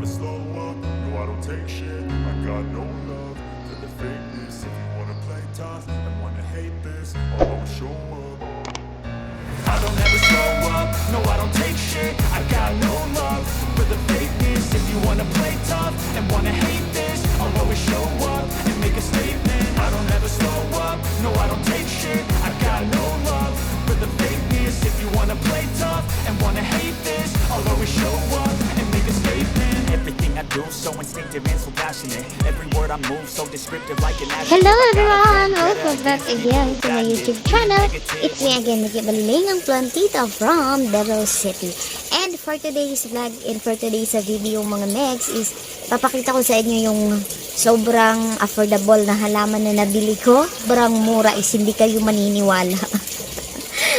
slow up, no I don't take shit. I got no love for the fakeness. If you wanna play tough and wanna hate this, I'll always show up. I don't ever slow up, no I don't take shit. I got no love for the fakeness. If you wanna play tough and wanna hate this, I'll always show up and make a statement. I don't ever slow up, no I don't take shit. I got no love for the fakeness. If you wanna play tough and wanna hate this, I'll always show up and make a statement. Everything I do so instinctive and so passionate. Every word I move so descriptive like an action. Hello everyone! Welcome back again to my YouTube channel. It's me again, Nikki Balilingang Plantita from Davao City. And for today's vlog and for today's video mga megs is papakita ko sa inyo yung sobrang affordable na halaman na nabili ko. Sobrang mura is hindi kayo maniniwala.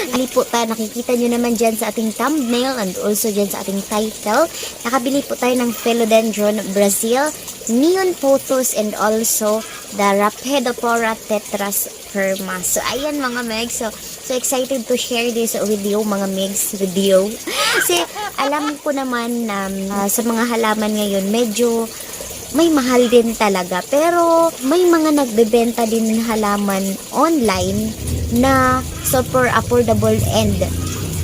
Nakabili po tayo, nakikita nyo naman dyan sa ating thumbnail and also dyan sa ating title. Nakabili po tayo ng Philodendron Brazil, Neon Photos, and also the Rhaphidophora tetrasperma. So, ayan mga megs. So excited to share this video, mga megs, video. Kasi alam ko naman na sa mga halaman ngayon, medyo may mahal din talaga. Pero may mga nagbebenta din ng halaman online na super affordable and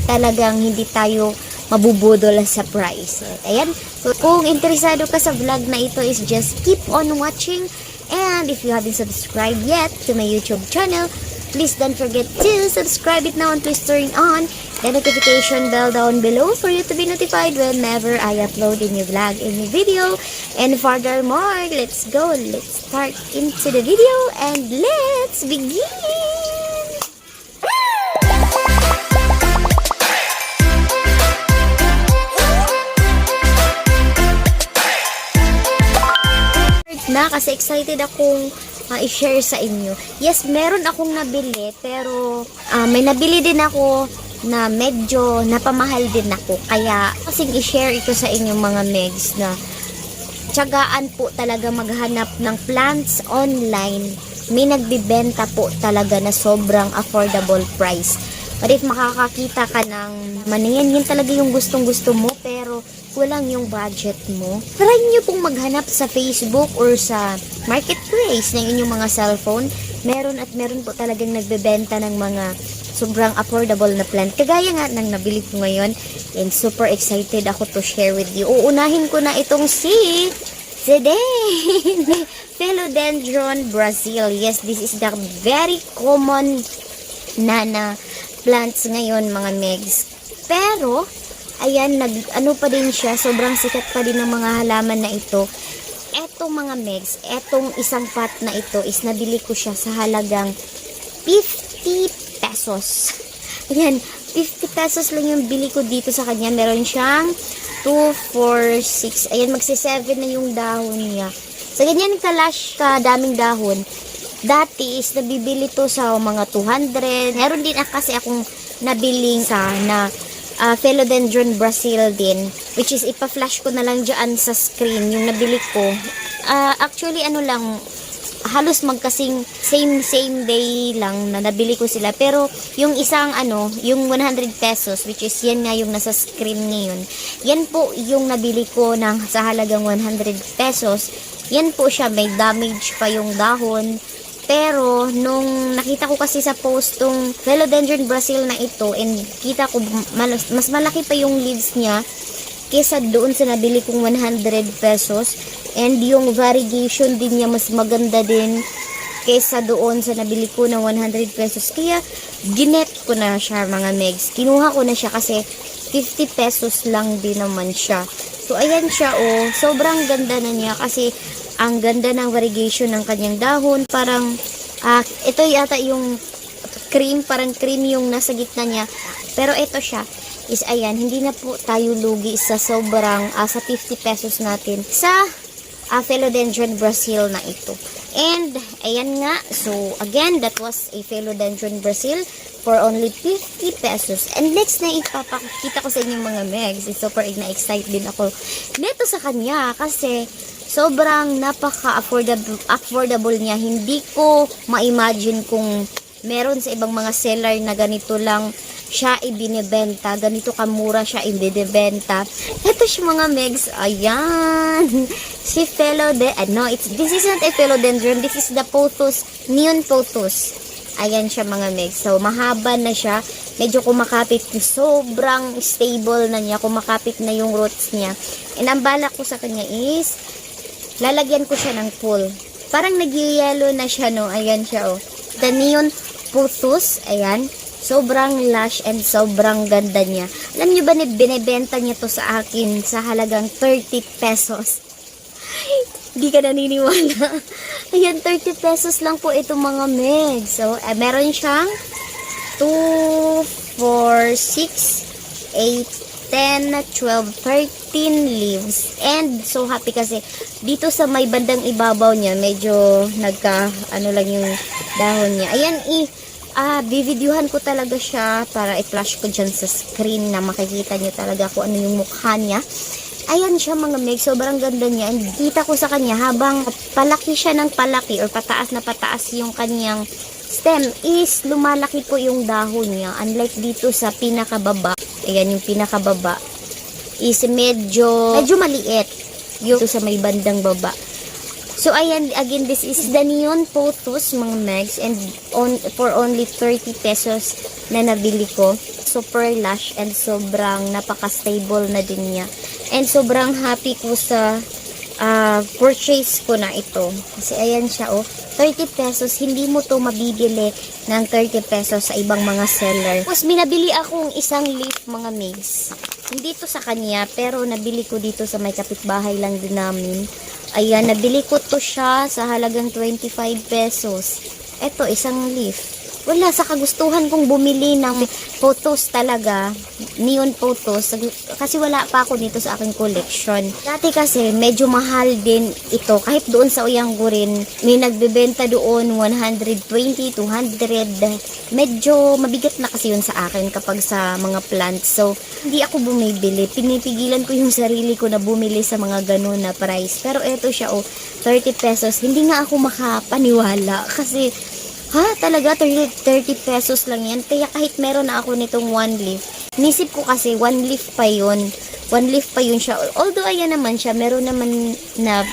talagang hindi tayo mabubudol sa price. Ayan. So, kung interesado ka sa vlog na ito is just keep on watching. And if you haven't subscribed yet to my YouTube channel, please don't forget to subscribe it now and please turn on the notification bell down below for you to be notified whenever I upload a new vlog, a new video. And furthermore, let's go. Let's start into the video and let's begin! Na kasi excited akong i-share sa inyo. Yes, meron akong nabili pero may nabili din ako na medyo napamahal din ako. Kaya kasing i-share ito sa inyo mga megs na tiyagaan po talaga maghanap ng plants online. May nagbibenta po talaga na sobrang affordable price. But if makakakita ka ng maniyan, yun talaga yung gustong-gusto mo pero kulang yung budget mo, try nyo pong maghanap sa Facebook or sa marketplace ng inyong mga cellphone. Meron at meron po talagang nagbebenta ng mga sobrang affordable na plant. Kagaya nga ng nabili ko ngayon and super excited ako to share with you. Uunahin ko na itong si Philodendron Brazil. Yes, this is the very common na plants ngayon mga megs. Pero ayan, ano pa din siya, sobrang sikat pa din ng mga halaman na ito. Etong mga megs, etong isang pot na ito is nabili ko siya sa halagang 50 pesos. Ayan, 50 pesos lang yung bili ko dito sa kanya. Meron siyang 2, 4, 6. Ayan, magsi-7 na yung dahon niya. Sa ganyan kalash ka daming dahon, dati is nabibili to sa mga 200. Meron din kasi akong nabiling sa na Philodendron Brazil din, which is ipa-flash ko na lang dyan sa screen yung nabili ko. Actually ano lang, halos magkasing same day lang na nabili ko sila, pero yung isang yung 100 pesos, which is yan nga yung nasa screen ngayon, yan po yung nabili ko ng sa halagang 100 pesos. Yan po siya, may damage pa yung dahon. Pero, nung nakita ko kasi sa post tong Philodendron Brazil na ito, and kita ko mas malaki pa yung leaves niya kesa doon sa nabili kong 100 pesos. And yung variegation din niya mas maganda din kesa doon sa nabili ko ng 100 pesos. Kaya, ginet ko na siya mga megs. Kinuha ko na siya kasi 50 pesos lang din naman siya. So, ayan siya sobrang ganda na niya kasi ang ganda ng variegation ng kanyang dahon. Parang, ito yata yung cream, parang cream yung nasa gitna niya. Pero ito siya, is ayan, hindi na po tayo lugi sa sobrang, sa 50 pesos natin sa Philodendron Brazil na ito. And, ayan nga, so again, that was a Philodendron Brazil for only 50 pesos. And next na ipapakita ko sa inyo mga megs, super na-excite din ako neto sa kanya kasi sobrang napaka-affordable niya. Hindi ko ma-imagine kung meron sa ibang mga seller na ganito lang siya ibinebenta. Ganito kamura siya ibinebenta. Ito siya mga megs. Ayan. Si this isn't a philodendron. This is the pothos, neon pothos. Ayan siya mga megs. So, mahaba na siya. Medyo kumakapit. Sobrang stable na niya. Kumakapit na yung roots niya. And ang balak ko sa kanya is, lalagyan ko siya ng pool. Parang nag-yellow na siya, no? Ayan siya, oh. The neon pothos. Ayan. Sobrang lush and sobrang ganda niya. Alam niyo ba, binibenta niya to sa akin sa halagang 30 pesos. Hindi ka naniniwala. Ayan, 30 pesos lang po itong mga megs. So, meron siyang 2, 4, 6, 8, 10, 12, 13 leaves. And so happy kasi dito sa may bandang ibabaw niya, medyo lang yung dahon niya. Ayan, bivideohan ko talaga siya para i-flash ko dyan sa screen na makikita niyo talaga kung ano yung mukha niya. Ayan siya mga meg, sobrang ganda niya. And kita ko sa kanya habang palaki siya ng palaki or pataas na pataas yung kanyang stem is lumalaki po yung dahon niya. Unlike dito sa pinakababa, ayan yung pinakababa is medyo maliit yung sa may bandang baba. So ayan, again, this is the neon pothos mga megs, and for only 30 pesos na nabili ko. Super lush and sobrang napaka-stable na din niya. And sobrang happy ko sa purchase ko na ito. Kasi ayan siya, oh. 30 pesos, hindi mo to mabibili ng 30 pesos sa ibang mga seller. Tapos binabili akong isang leaf mga megs. Hindi to sa kanya, pero nabili ko dito sa may kapitbahay lang din namin. Ayan, nabili ko to siya sa halagang 25 pesos. Ito, isang leaf. Wala, sa kagustuhan kong bumili ng photos talaga, neon photos, kasi wala pa ako dito sa aking collection. Dati kasi, medyo mahal din ito. Kahit doon sa Uyanggo rin, may nagbebenta doon 120, 200. Medyo mabigat na kasi yun sa akin kapag sa mga plants. So, hindi ako bumibili. Pinipigilan ko yung sarili ko na bumili sa mga ganun na price. Pero eto siya, 30 pesos. Hindi nga ako makapaniwala kasi talaga 30 pesos lang yan. Kaya kahit meron na ako nitong 1 leaf, nisip ko kasi 1 leaf pa yun. 1 leaf pa yun siya. Although ayan naman siya, meron naman na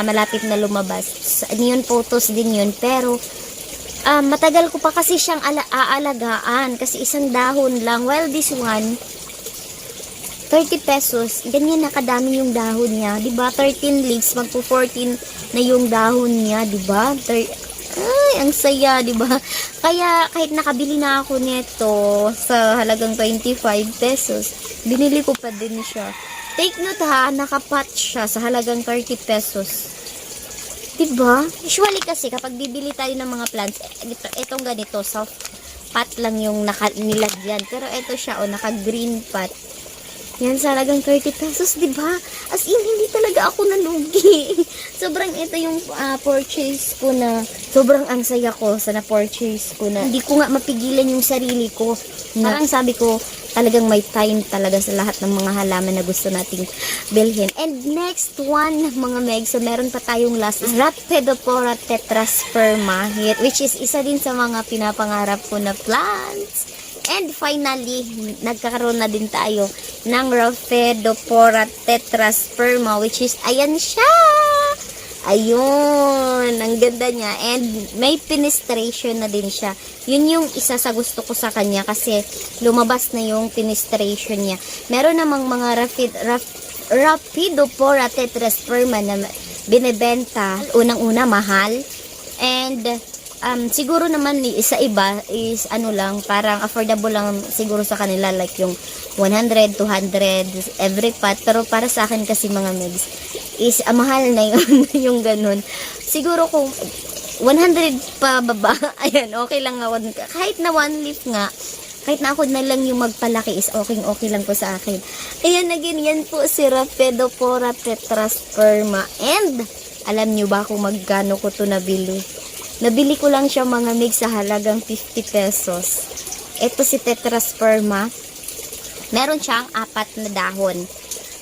malapit na lumabas. Neon photos din yun. Pero matagal ko pa kasi siyang aalagaan kasi isang dahon lang. While this one, 30 pesos, ganyan nakadami yung dahon niya. Diba? 13 leaves, magpo 14 na yung dahon niya. Diba? Ay, ang saya, di ba? Kaya kahit nakabili na ako nito sa halagang 25 pesos, binili ko pa din siya. Take note nakapot siya sa halagang 30 pesos. Di ba? Usually kasi kapag bibili tayo ng mga plants, itong ganito, soft pot lang yung nilagyan. Pero ito siya, naka-green pot. Yan, sa halagang 30 pesos, di ba? As in, hindi talaga ako nalugi. Sobrang ito yung purchase ko na, sobrang ang saya ko sa na-purchase ko na. Hindi ko nga mapigilan yung sarili ko. Parang sabi ko, talagang may time talaga sa lahat ng mga halaman na gusto nating bilhin. And next one, mga meg, so meron pa tayong last, Rhaphidophora tetrasperma, which is isa din sa mga pinapangarap ko na plants. And finally, nagkakaroon na din tayo ng Rhaphidophora tetrasperma, which is, ayan siya! Ayun, ang ganda niya. And may fenestration na din siya. Yun yung isa sa gusto ko sa kanya kasi lumabas na yung fenestration niya. Meron namang mga Rhaphidophora tetrasperma na binebenta. Unang-una, mahal. And siguro naman sa iba is lang, parang affordable lang siguro sa kanila, like yung 100, 200 every pot. Pero para sa akin kasi mga megs is mahal na yun. Yung ganun. Siguro kung 100 pa baba, ayan, okay lang nga. Kahit na 1 leaf nga, kahit na ako na lang yung magpalaki is okay lang po sa akin. Ayan, again, yan po si Rhaphidophora tetrasperma. And alam nyo ba kung magkano ko to nabili? Nabili ko lang siya mga mig sa halagang 50 pesos. Ito si tetrasperma. Meron siyang 4 na dahon.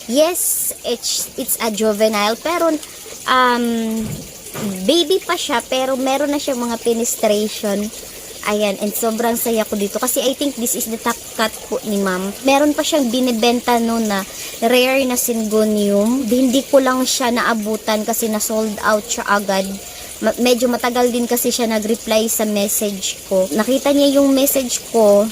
Yes, it's a juvenile. Pero, baby pa siya. Pero meron na siyang mga fenestration. Ayan, and sobrang saya ko dito kasi I think this is the top cut po ni ma'am. Meron pa siyang binibenta noon na rare na syngonium. Hindi ko lang siya naabutan kasi na sold out siya agad. Medyo matagal din kasi siya nag-reply sa message ko. Nakita niya yung message ko,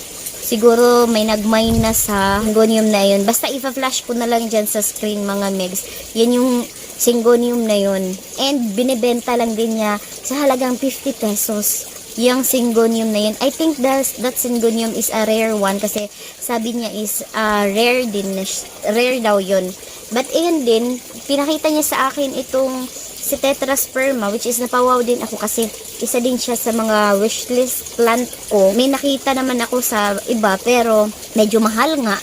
siguro may nag-mine na sa syngonium na yun. Basta ipa-flash ko na lang dyan sa screen mga megs. Yan yung syngonium na yun. And binibenta lang din niya sa halagang 50 pesos. Yung syngonium na yun. I think that syngonium is a rare one kasi sabi niya is rare din. Rare daw yun. But ayun din, pinakita niya sa akin itong si Tetrasperma, which is napawaw din ako kasi isa din siya sa mga wishlist plant ko. May nakita naman ako sa iba pero medyo mahal nga.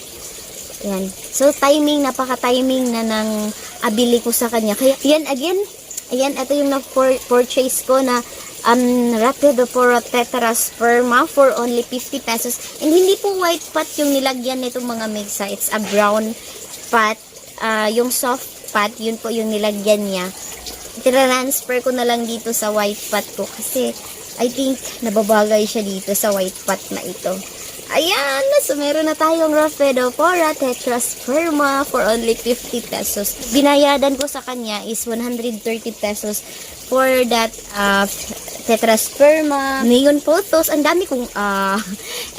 Yan. So timing, napaka-timing na ng abili ko sa kanya. Kaya yan again, ayan, ito yung na-purchase ko na Rhapidopora Tetrasperma for only 50 pesos. And hindi po white pot yung nilagyan nitong mga mesa. It's a brown pot. Yung soft pot, yun po yung nilagyan niya. Transfer ko na lang dito sa white pot ko kasi I think nababagay siya dito sa white pot na ito. Ayan, so meron na tayong Rhapidopora Tetrasperma for only 50 pesos. Binayadan ko sa kanya is 130 pesos for that Tetrasperma. Neon photos, ang dami kong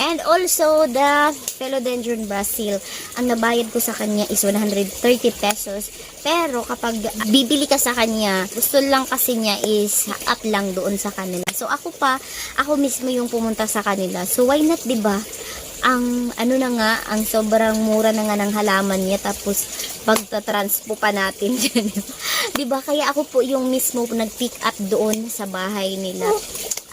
and also the Philodendron Brazil. Ang nabayad ko sa kanya is 130 pesos. Pero kapag bibili ka sa kanya, gusto lang kasi niya is up lang doon sa kanila. So ako mismo yung pumunta sa kanila. So why not, 'di ba? Ang ang sobrang mura na nga ng halaman niya, tapos pagta-transpo pa natin dyan. 'Di ba? Kaya ako po yung mismo nag-pick up doon sa bahay nila.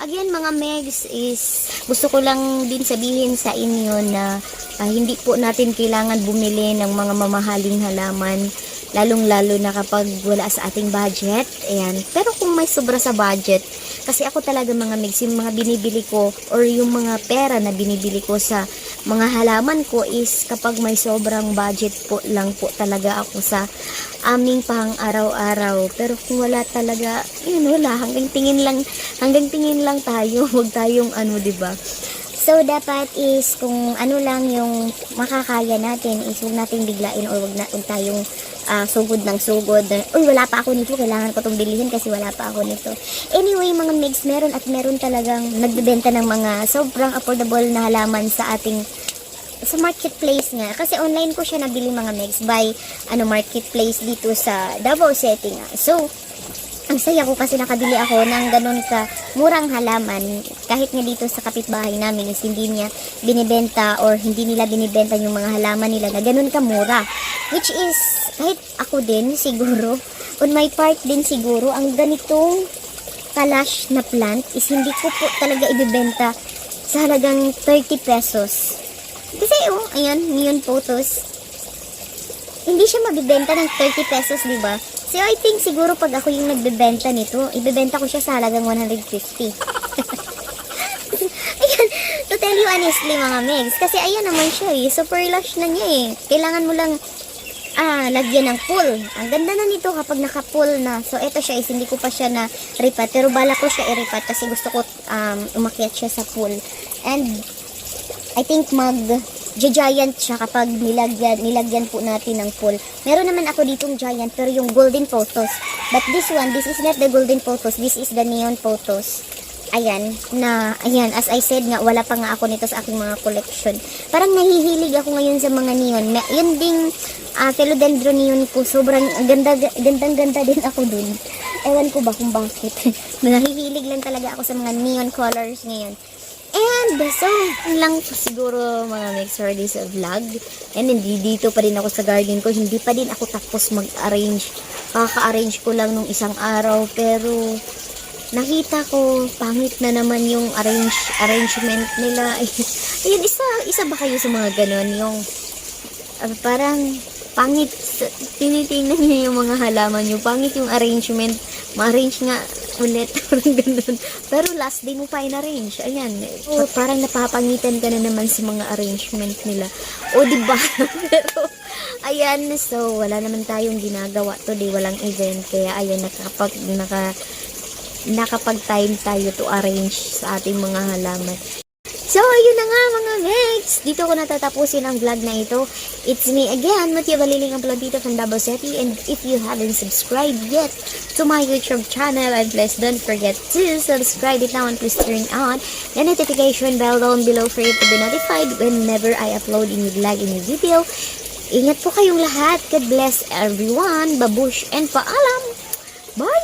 Again, mga megs, is gusto ko lang din sabihin sa inyo na hindi po natin kailangan bumili ng mga mamahaling halaman, lalong-lalo na kapag wala sa ating budget. Ayan. Pero kung may sobra sa budget, kasi ako talaga mga megs, yung mga binibili ko or yung mga pera na binibili ko sa mga halaman ko is kapag may sobrang budget po lang po talaga ako sa aming pang araw-araw. Pero kung wala talaga, yun, wala, hanggang tingin lang tayo, huwag tayong diba? So, dapat is, kung lang yung makakaya natin, is huwag natin biglain or huwag natin tayong sugod ng sugod. Uy, wala pa ako nito, kailangan ko itong bilhin kasi wala pa ako nito. Anyway, mga megs, meron talagang nagbebenta ng mga sobrang affordable na halaman sa ating sa marketplace nga. Kasi online ko siya nabili mga megs by marketplace dito sa Davao City nga. So, ang saya ko kasi nakabili ako ng ganun ka murang halaman. Kahit nga dito sa kapitbahay namin is hindi niya binibenta or hindi nila binibenta yung mga halaman nila na ganun ka mura. Which is, kahit ako din siguro, on my part din siguro, ang ganitong kalash na plant is hindi ko po talaga ibibenta sa halagang 30 pesos. Kasi ayan, neon photos. Hindi siya mabibenta ng 30 pesos, di ba? So, I think siguro pag ako yung nagbebenta nito, ibebenta ko siya sa halagang 150. Ayan, to tell you honestly mga megs, kasi ayan naman siya super lush na niya Kailangan mo lang lagyan ng pool. Ang ganda na nito kapag naka-pool na. So, ito siya is hindi ko pa siya na ripat. Pero bala ko siya i-ripat kasi gusto ko umakyat siya sa pool. And, I think giant siya kapag nilagyan po natin ng pool. Meron naman ako ditong giant pero yung golden photos. But this is not the golden photos. This is the neon photos. Ayan, as I said nga, wala pa nga ako nito sa aking mga collection. Parang nahihilig ako ngayon sa mga neon. Yun ding philodendron neon ko. Sobrang ganda din ako dun. Ewan ko ba kung bakit. Nahihilig lang talaga ako sa mga neon colors ngayon. And so, lang siguro mga next for this vlog. And hindi dito pa din ako sa garden ko. Hindi pa din ako tapos mag-arrange. Kaka-arrange ko lang nung isang araw. Pero, nakita ko, pangit na naman yung arrangement nila. Ayun, isa ba kayo sa mga ganon? Yung, parang, pangit. Tinitingnan niyo yung mga halaman nyo. Pangit yung arrangement. Ma-arrange nga ulit. Parang ganun. Pero last day mo pa in-arrange. Ayan. Parang napapangitan ka na naman sa mga arrangement nila. O, diba? Pero, ayan. So, wala naman tayong ginagawa today. Walang event. Kaya, ayan, nakapag-time tayo to arrange sa ating mga halaman. So, ayun na nga mga Megs. Dito ko natatapusin ang vlog na ito. It's me again, Matthew Baliling, ang plantito from Davao City. And if you haven't subscribed yet to my YouTube channel, and please don't forget to subscribe it now and please turn on the notification bell down below for you to be notified whenever I upload a new vlog, a new video. Ingat po kayong lahat. God bless everyone. Babush and paalam. Bye!